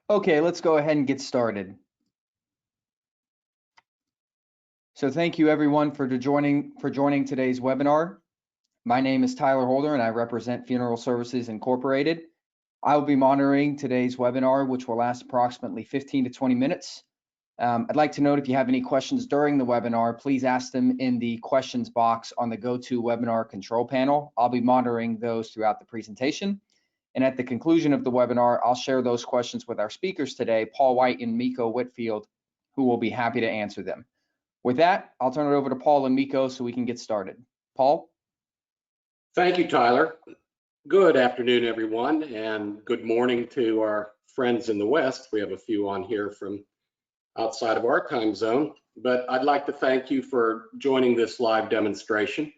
Okay, let's go ahead and get started. So thank you everyone for joining today's webinar. My name is Tyler Holder and I represent Funeral Services Incorporated. I will be monitoring today's webinar, which will last approximately 15 to 20 minutes. I'd like to note if you have any questions during the webinar, please ask them in the questions box on the GoToWebinar control panel. I'll be monitoring those throughout the presentation. And at the conclusion of the webinar, I'll share those questions with our speakers today, Paul White and Miko Whitfield, who will be happy to answer them. With that, I'll turn it over to Paul and Miko so we can get started. Paul? Thank you, Tyler. Good afternoon, everyone, and good morning to our friends in the West. We have a few on here from outside of our time zone, but I'd like to thank you for joining this live demonstration.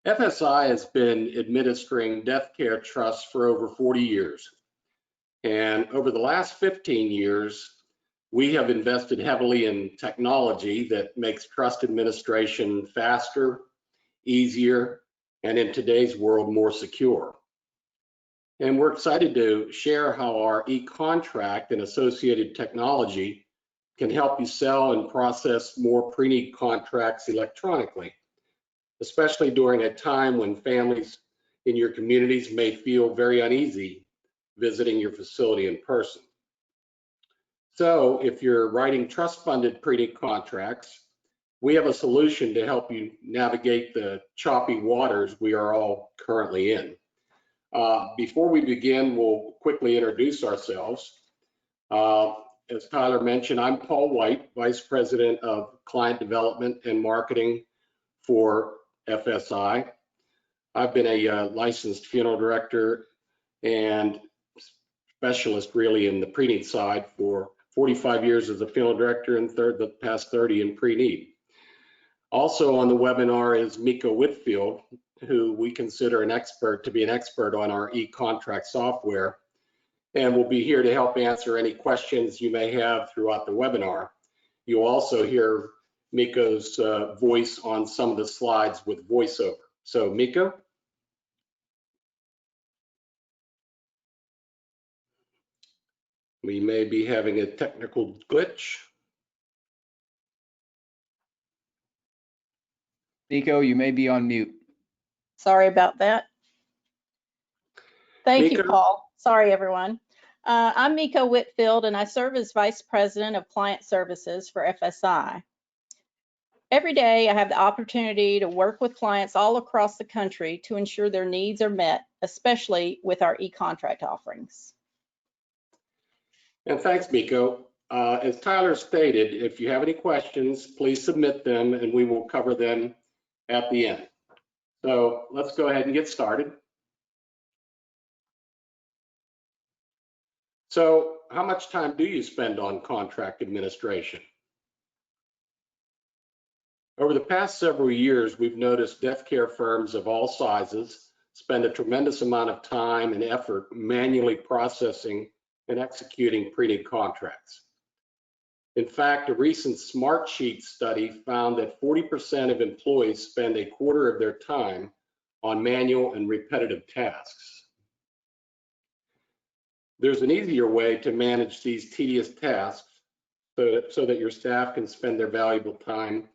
FSI has been administering death care trusts for over 40 years. And over the last 15 years, we have invested heavily in technology that makes trust administration faster, easier, and in today's world, more secure. And we're excited to share how our eContract and associated technology can help you sell and process more pre-need contracts electronically, especially during a time when families in your communities may feel very uneasy visiting your facility in person. So if you're writing trust-funded pre-need contracts, we have a solution to help you navigate the choppy waters we are all currently in. Before we begin, we'll quickly introduce ourselves. As Tyler mentioned, I'm Paul White, Vice President of Client Development and Marketing for FSI. I've been a licensed funeral director and specialist really in the pre-need side for 45 years as a funeral director and the past 30 in pre-need. Also on the webinar is Miko Whitfield, who we consider an expert on our eContract software, and will be here to help answer any questions you may have throughout the webinar. You'll also hear Miko's voice on some of the slides with voiceover. So Miko? We may be having a technical glitch. Miko, you may be on mute. Sorry about that. Thank Miko? you, Paul. Sorry, everyone. I'm Miko Whitfield, and I serve as Vice President of Client Services for FSI. Every day, I have the opportunity to work with clients all across the country to ensure their needs are met, especially with our eContract offerings. And thanks, Miko. As Tyler stated, if you have any questions, please submit them and we will cover them at the end. So let's go ahead and get started. So how much time do you spend on contract administration? Over the past several years, we've noticed death care firms of all sizes spend a tremendous amount of time and effort manually processing and executing pre-need contracts. In fact, a recent Smartsheet study found that 40% of employees spend a quarter of their time on manual and repetitive tasks. There's an easier way to manage these tedious tasks so that your staff can spend their valuable time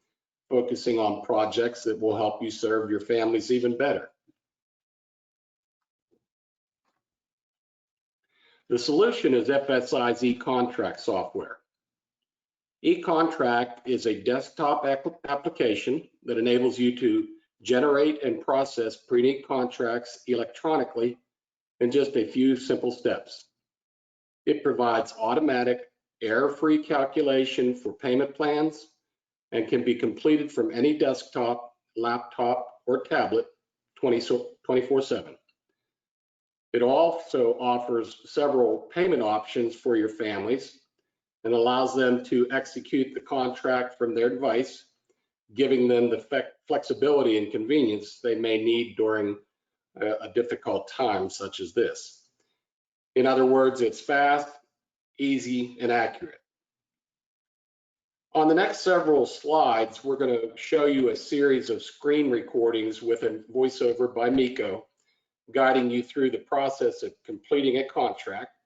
focusing on projects that will help you serve your families even better. The solution is FSI's eContract software. eContract is a desktop application that enables you to generate and process pre-need contracts electronically in just a few simple steps. It provides automatic, error-free calculation for payment plans and can be completed from any desktop, laptop, or tablet 24/7. It also offers several payment options for your families and allows them to execute the contract from their device, giving them the flexibility and convenience they may need during a difficult time such as this. In other words, it's fast, easy, and accurate. On the next several slides, we're going to show you a series of screen recordings with a voiceover by Miko, guiding you through the process of completing a contract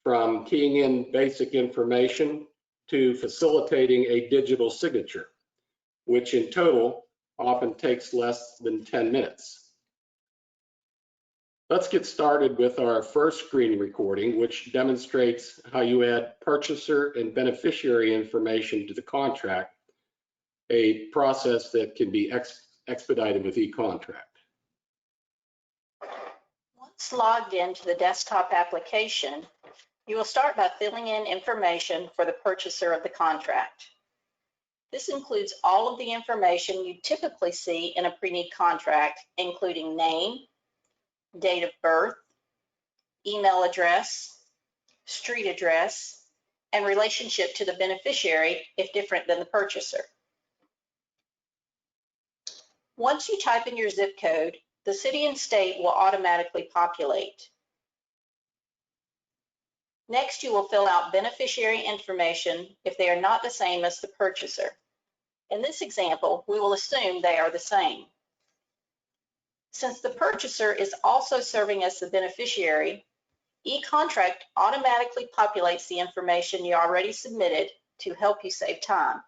from keying in basic information to facilitating a digital signature, which in total often takes less than 10 minutes. Let's get started with our first screen recording, which demonstrates how you add purchaser and beneficiary information to the contract, a process that can be expedited with eContract. Once logged into the desktop application, you will start by filling in information for the purchaser of the contract. This includes all of the information you typically see in a pre-need contract, including name, date of birth, email address, street address, and relationship to the beneficiary if different than the purchaser. Once you type in your zip code, the city and state will automatically populate. Next, you will fill out beneficiary information if they are not the same as the purchaser. In this example, we will assume they are the same. Since the purchaser is also serving as the beneficiary, eContract automatically populates the information you already submitted to help you save time.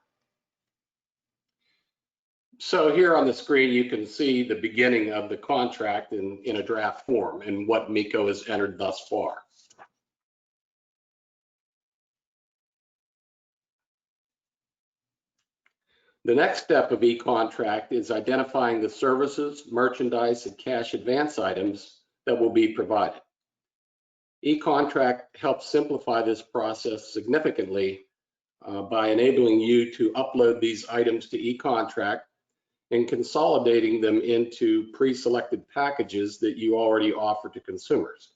So here on the screen, you can see the beginning of the contract in a draft form and what Miko has entered thus far. The next step of eContract is identifying the services, merchandise, and cash advance items that will be provided. eContract helps simplify this process significantly by enabling you to upload these items to eContract and consolidating them into pre-selected packages that you already offer to consumers.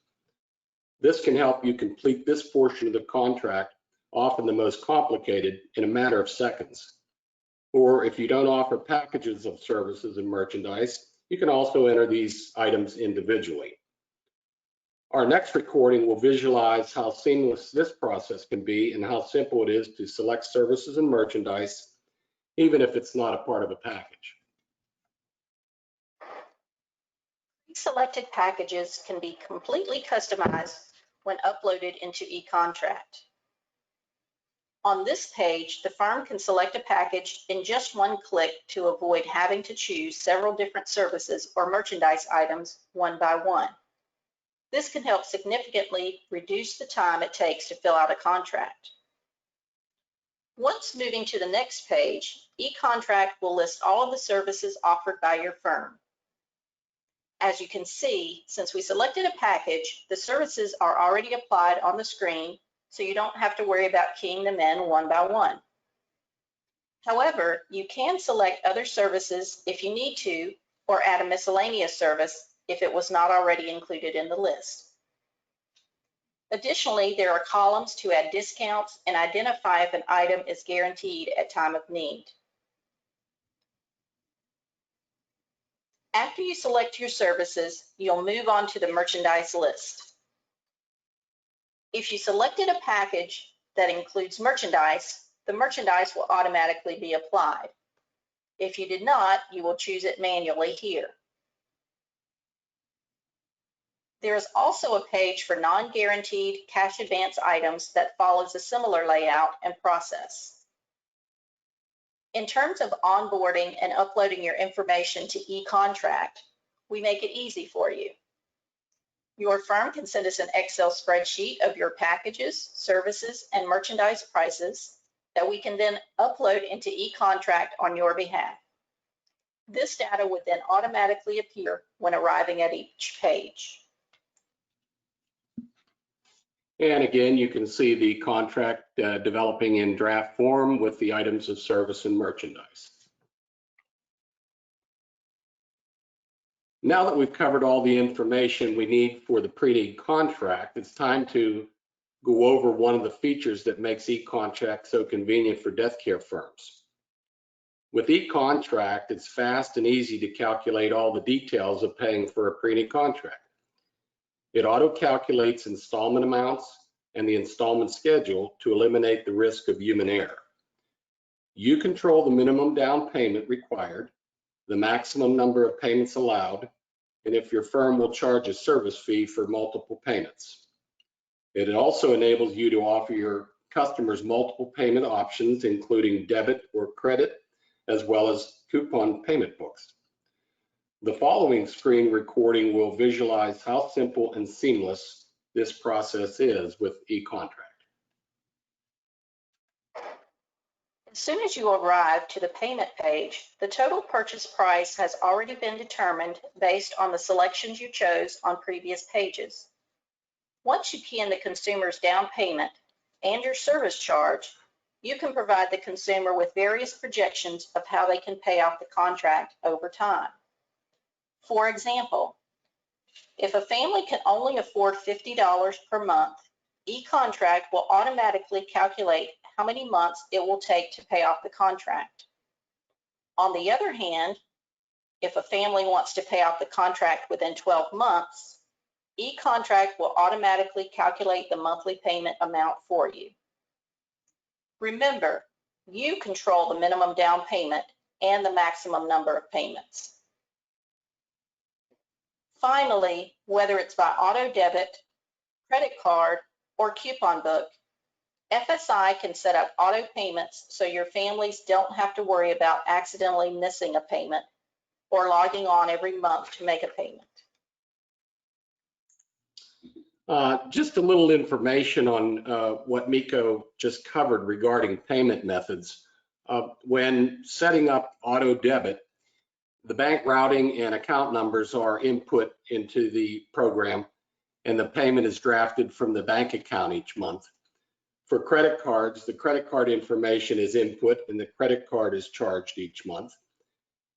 This can help you complete this portion of the contract, often the most complicated, in a matter of seconds. Or if you don't offer packages of services and merchandise, you can also enter these items individually. Our next recording will visualize how seamless this process can be and how simple it is to select services and merchandise, even if it's not a part of a package. Selected packages can be completely customized when uploaded into eContract. On this page, the firm can select a package in just one click to avoid having to choose several different services or merchandise items one by one. This can help significantly reduce the time it takes to fill out a contract. Once moving to the next page, eContract will list all of the services offered by your firm. As you can see, since we selected a package, the services are already applied on the screen, so you don't have to worry about keying them in one by one. However, you can select other services if you need to, or add a miscellaneous service if it was not already included in the list. Additionally, there are columns to add discounts and identify if an item is guaranteed at time of need. After you select your services, you'll move on to the merchandise list. If you selected a package that includes merchandise, the merchandise will automatically be applied. If you did not, you will choose it manually here. There is also a page for non-guaranteed cash advance items that follows a similar layout and process. In terms of onboarding and uploading your information to eContract, we make it easy for you. Your firm can send us an Excel spreadsheet of your packages, services, and merchandise prices that we can then upload into eContract on your behalf. This data would then automatically appear when arriving at each page. And again, you can see the contract developing in draft form with the items of service and merchandise. Now that we've covered all the information we need for the pre-need contract, it's time to go over one of the features that makes eContract so convenient for death care firms. With eContract, it's fast and easy to calculate all the details of paying for a pre-need contract. It auto-calculates installment amounts and the installment schedule to eliminate the risk of human error. You control the minimum down payment required, the maximum number of payments allowed, and if your firm will charge a service fee for multiple payments. It also enables you to offer your customers multiple payment options, including debit or credit, as well as coupon payment books. The following screen recording will visualize how simple and seamless this process is with eContract. As soon as you arrive to the payment page, the total purchase price has already been determined based on the selections you chose on previous pages. Once you key in the consumer's down payment and your service charge, you can provide the consumer with various projections of how they can pay off the contract over time. For example, if a family can only afford $50 per month, eContract will automatically calculate how many months it will take to pay off the contract. On the other hand, if a family wants to pay off the contract within 12 months, eContract will automatically calculate the monthly payment amount for you. Remember, you control the minimum down payment and the maximum number of payments. Finally, whether it's by auto debit, credit card, or coupon book, FSI can set up auto payments so your families don't have to worry about accidentally missing a payment or logging on every month to make a payment. Just a little information on what Miko just covered regarding payment methods. When setting up auto debit, the bank routing and account numbers are input into the program, and the payment is drafted from the bank account each month. For credit cards, the credit card information is input and the credit card is charged each month.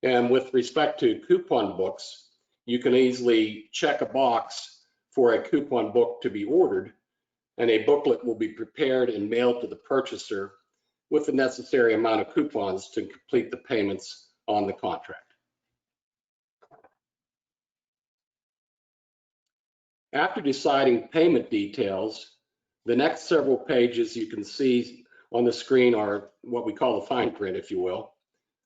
And with respect to coupon books, you can easily check a box for a coupon book to be ordered, and a booklet will be prepared and mailed to the purchaser with the necessary amount of coupons to complete the payments on the contract. After deciding payment details, the next several pages you can see on the screen are what we call the fine print, if you will,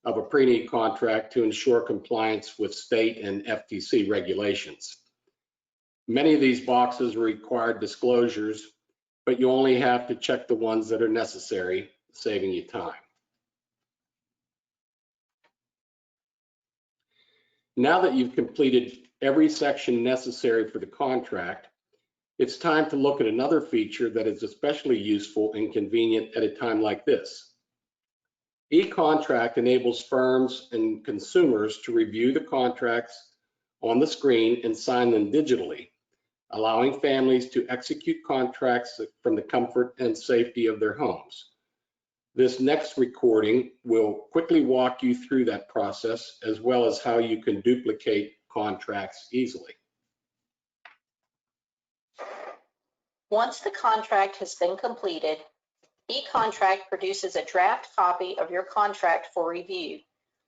of a pre-need contract to ensure compliance with state and FTC regulations. Many of these boxes require disclosures, but you only have to check the ones that are necessary, saving you time. Now that you've completed every section necessary for the contract, it's time to look at another feature that is especially useful and convenient at a time like this. eContract enables firms and consumers to review the contracts on the screen and sign them digitally, allowing families to execute contracts from the comfort and safety of their homes. This next recording will quickly walk you through that process, as well as how you can duplicate contracts easily. Once the contract has been completed, eContract produces a draft copy of your contract for review,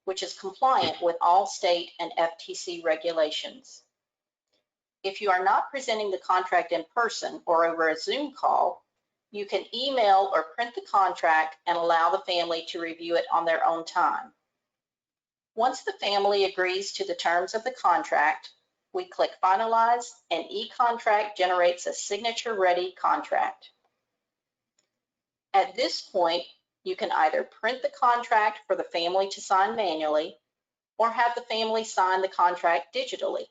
which is compliant with all state and FTC regulations. If you are not presenting the contract in person or over a Zoom call, you can email or print the contract and allow the family to review it on their own time. Once the family agrees to the terms of the contract, we click Finalize, and eContract generates a signature-ready contract. At this point, you can either print the contract for the family to sign manually or have the family sign the contract digitally.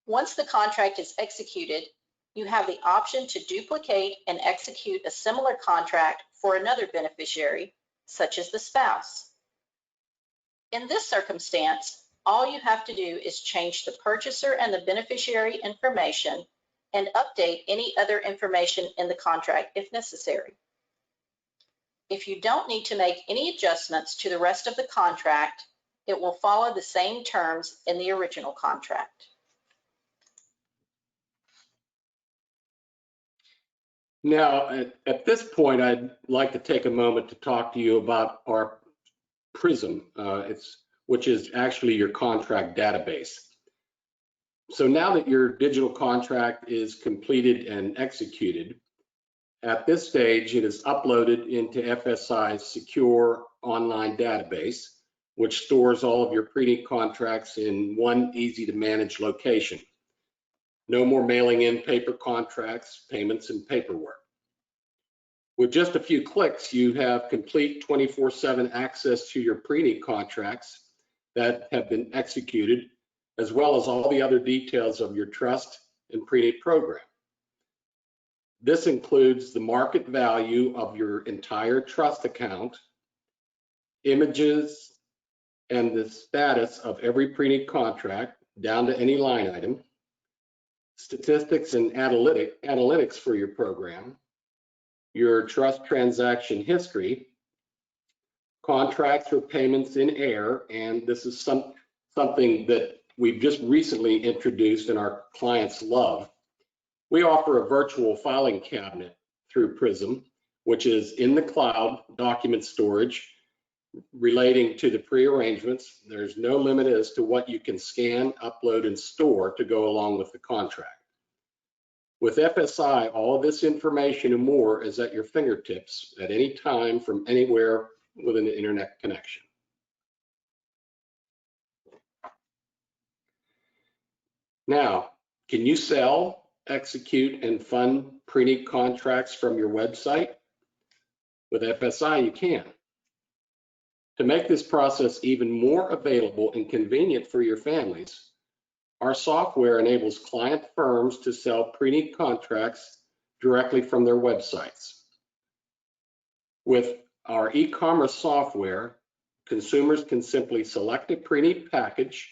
Once the contract is executed, you have the option to duplicate and execute a similar contract for another beneficiary, such as the spouse. In this circumstance, all you have to do is change the purchaser and the beneficiary information and update any other information in the contract if necessary. If you don't need to make any adjustments to the rest of the contract, it will follow the same terms in the original contract. Now, at this point, I'd like to take a moment to talk to you about our Prism, which is actually your contract database. So now that your digital contract is completed and executed, at this stage, it is uploaded into FSI's secure online database, which stores all of your pre-need contracts in one easy to manage location. No more mailing in paper contracts, payments, and paperwork. With just a few clicks, you have complete 24/7 access to your pre-need contracts that have been executed, as well as all the other details of your trust and pre-need program. This includes the market value of your entire trust account, images, and the status of every pre-need contract down to any line item, statistics and analytics for your program, your trust transaction history, contracts or payments in error, and this is something that we've just recently introduced and our clients love. We offer a virtual filing cabinet through Prism, which is in the cloud document storage relating to the pre-arrangements. There's no limit as to what you can scan, upload, and store to go along with the contract. With FSI, all of this information and more is at your fingertips at any time from anywhere with an internet connection. Now, can you sell, execute, and fund pre-need contracts from your website? With FSI, you can. To make this process even more available and convenient for your families, our software enables client firms to sell pre-need contracts directly from their websites. With our e-commerce software, consumers can simply select a pre-need package,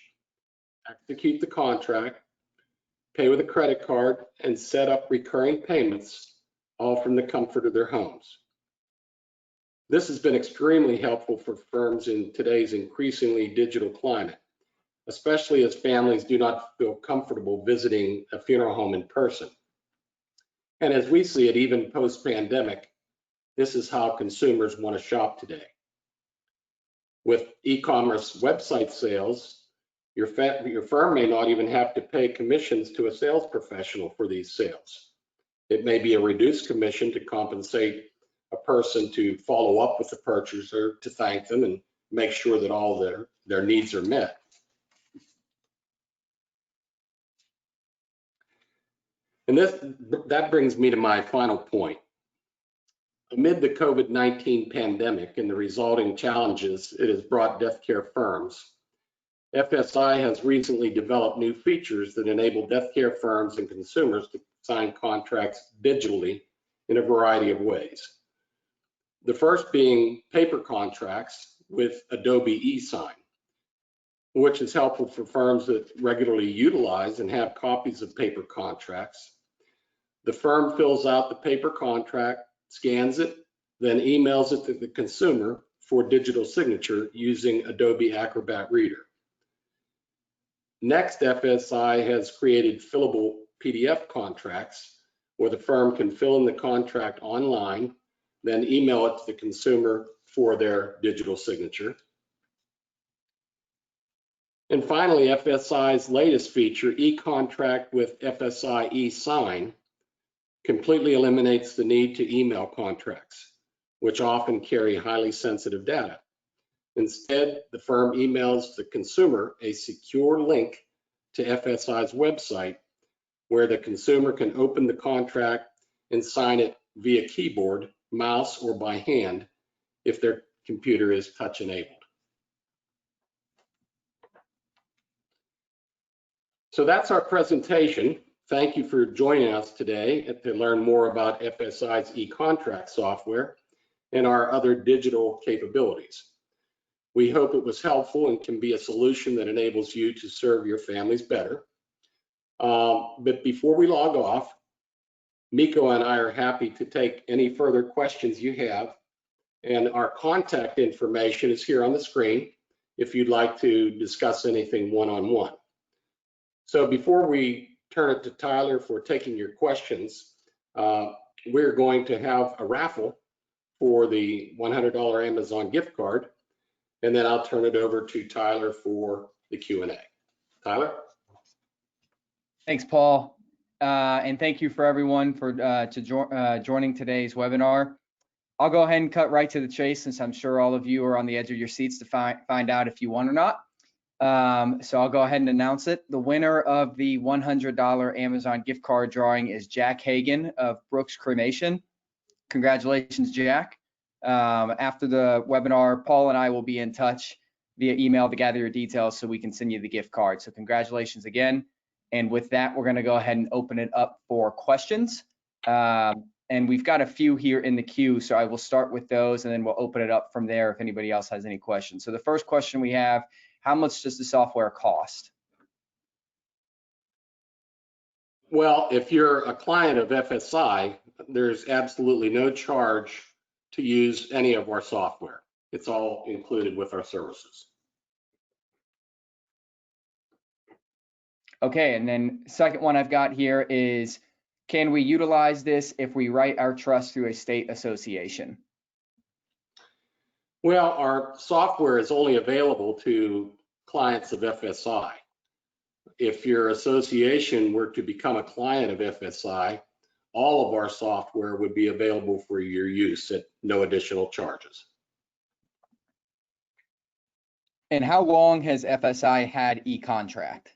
execute the contract, pay with a credit card, and set up recurring payments, all from the comfort of their homes. This has been extremely helpful for firms in today's increasingly digital climate, especially as families do not feel comfortable visiting a funeral home in person. And as we see it, even post-pandemic, this is how consumers want to shop today. With e-commerce website sales, your firm may not even have to pay commissions to a sales professional for these sales. It may be a reduced commission to compensate a person to follow up with the purchaser, to thank them and make sure that all their needs are met. And that brings me to my final point. Amid the COVID-19 pandemic and the resulting challenges it has brought death care firms, FSI has recently developed new features that enable death care firms and consumers to sign contracts digitally in a variety of ways. The first being paper contracts with Adobe eSign, which is helpful for firms that regularly utilize and have copies of paper contracts. The firm fills out the paper contract, scans it, then emails it to the consumer for digital signature using Adobe Acrobat Reader. Next, FSI has created fillable PDF contracts where the firm can fill in the contract online, then email it to the consumer for their digital signature. And finally, FSI's latest feature, eContract with FSI eSign, completely eliminates the need to email contracts, which often carry highly sensitive data. Instead, the firm emails the consumer a secure link to FSI's website where the consumer can open the contract and sign it via keyboard, mouse, or by hand if their computer is touch enabled. So that's our presentation. Thank you for joining us today to learn more about FSI's eContract software and our other digital capabilities. We hope it was helpful and can be a solution that enables you to serve your families better. But before we log off, Miko and I are happy to take any further questions you have, and our contact information is here on the screen if you'd like to discuss anything one-on-one. So before we turn it to Tyler for taking your questions, we're going to have a raffle for the $100 Amazon gift card, and then I'll turn it over to Tyler for the Q&A. Tyler? Thanks, Paul. And thank you for everyone for joining today's webinar. I'll go ahead and cut right to the chase since I'm sure all of you are on the edge of your seats to find out if you won or not. So I'll go ahead and announce it. The winner of the $100 Amazon gift card drawing is Jack Hagan of Brooks Cremation. Congratulations, Jack. After the webinar, Paul and I will be in touch via email to gather your details so we can send you the gift card. So congratulations again. And with that, we're going to go ahead and open it up for questions. And we've got a few here in the queue, so I will start with those and then we'll open it up from there if anybody else has any questions. So the first question we have, how much does the software cost? Well, if you're a client of FSI, there's absolutely no charge to use any of our software. It's all included with our services. Okay, and then second one I've got here is, can we utilize this if we write our trust through a state association? Well, our software is only available to clients of FSI. If your association were to become a client of FSI, all of our software would be available for your use at no additional charges. And how long has FSI had eContract?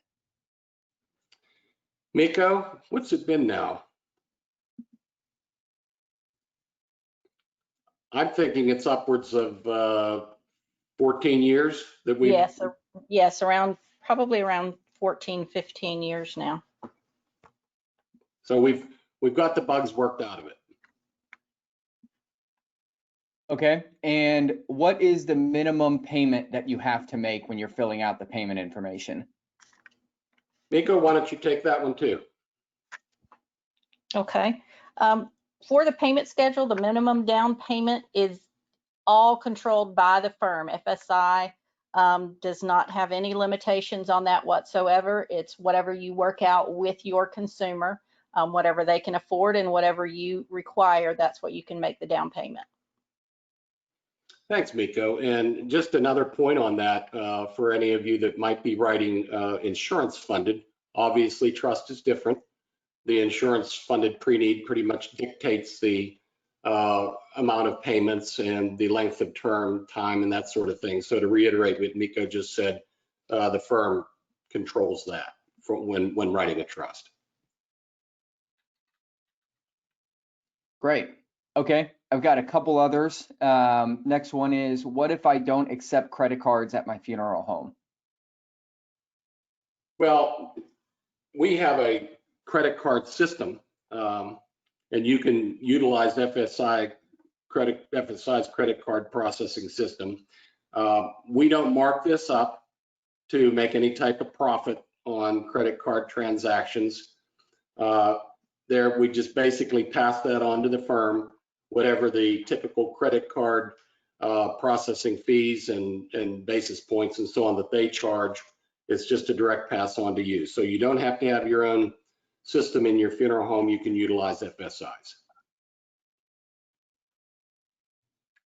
Miko, what's it been now? I'm thinking it's upwards of 14 years that we. Yes, probably around 14, 15 years now. So we've got the bugs worked out of it. Okay, and what is the minimum payment that you have to make when you're filling out the payment information? Miko, why don't you take that one too? Okay. For the payment schedule, the minimum down payment is all controlled by the firm. FSI does not have any limitations on that whatsoever. It's whatever you work out with your consumer, whatever they can afford and whatever you require, that's what you can make the down payment. Thanks, Miko. And just another point on that, for any of you that might be writing insurance funded, obviously trust is different. The insurance funded pre-need pretty much dictates the amount of payments and the length of term, time, and that sort of thing. So to reiterate what Miko just said, the firm controls that for when writing a trust. Great. Okay, I've got a couple others. Next one is, what if I don't accept credit cards at my funeral home? Well, we have a credit card system, and you can utilize FSI's credit card processing system. We don't mark this up to make any type of profit on credit card transactions. We just basically pass that on to the firm, whatever the typical credit card processing fees and basis points and so on that they charge. It's just a direct pass on to you. So you don't have to have your own system in your funeral home. You can utilize FSI's.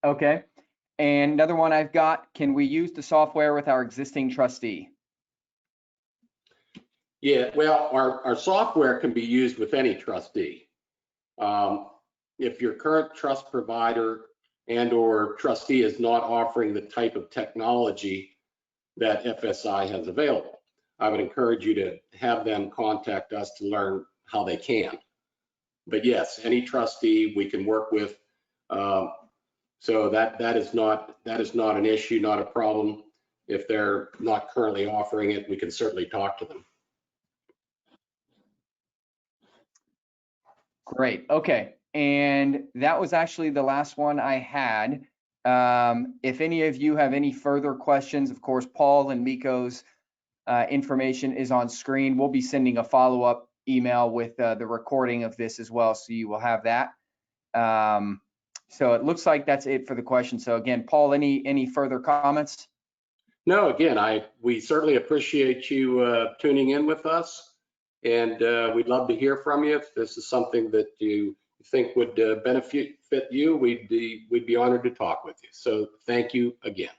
Okay, and another one I've got, can we use the software with our existing trustee? Yeah, well, our software can be used with any trustee. If your current trust provider and or trustee is not offering the type of technology that FSI has available, I would encourage you to have them contact us to learn how they can. But yes, any trustee we can work with. So that is not an issue, not a problem. If they're not currently offering it, we can certainly talk to them. Great. Okay, and that was actually the last one I had. If any of you have any further questions, of course, Paul and Miko's information is on screen. We'll be sending a follow-up email with the recording of this as well, so you will have that. So it looks like that's it for the question. So again, Paul, any further comments? No, again, we certainly appreciate you tuning in with us, and we'd love to hear from you. If this is something that you think would benefit you, we'd be honored to talk with you. So thank you again.